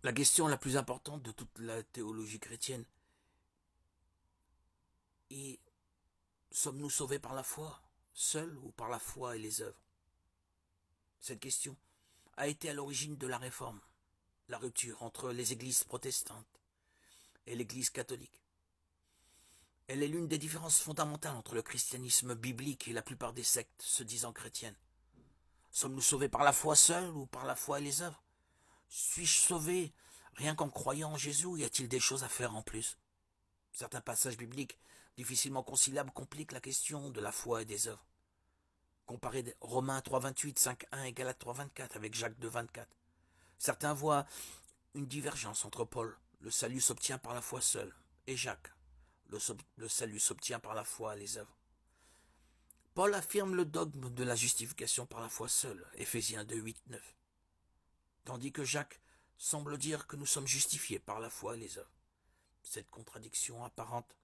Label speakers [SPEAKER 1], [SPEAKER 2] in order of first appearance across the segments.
[SPEAKER 1] La question la plus importante de toute la théologie chrétienne est: sommes-nous sauvés par la foi, seuls, ou par la foi et les œuvres? Cette question a été à l'origine de la réforme, la rupture entre les églises protestantes et l'église catholique. Elle est l'une des différences fondamentales entre le christianisme biblique et la plupart des sectes se disant chrétiennes. Sommes-nous sauvés par la foi seule ou par la foi et les œuvres? Suis-je sauvé rien qu'en croyant en Jésus, ou y a-t-il des choses à faire en plus? Certains passages bibliques difficilement conciliables compliquent la question de la foi et des œuvres. Comparez Romains 3,28, 5,1 et Galates 3,24 avec Jacques 2,24. Certains voient une divergence entre Paul, le salut s'obtient par la foi seule, et Jacques, le salut s'obtient par la foi et les œuvres. Paul affirme le dogme de la justification par la foi seule, Éphésiens 2, 8, 9. Tandis que Jacques semble dire que nous sommes justifiés par la foi et les œuvres. Cette contradiction apparente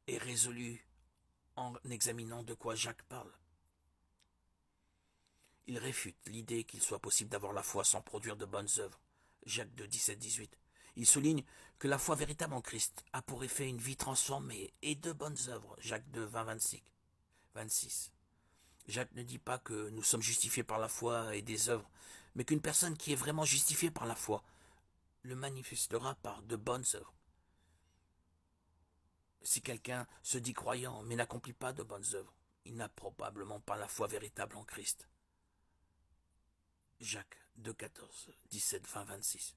[SPEAKER 1] est résolue en examinant de quoi Jacques parle. Il réfute l'idée qu'il soit possible d'avoir la foi sans produire de bonnes œuvres. Jacques 2, 17, 18. Il souligne que la foi véritable en Christ a pour effet une vie transformée et de bonnes œuvres. Jacques 2, 20, 26. Jacques ne dit pas que nous sommes justifiés par la foi et des œuvres, mais qu'une personne qui est vraiment justifiée par la foi le manifestera par de bonnes œuvres. Si quelqu'un se dit croyant mais n'accomplit pas de bonnes œuvres, il n'a probablement pas la foi véritable en Christ. Jacques 2, 14, 17, 20, 26.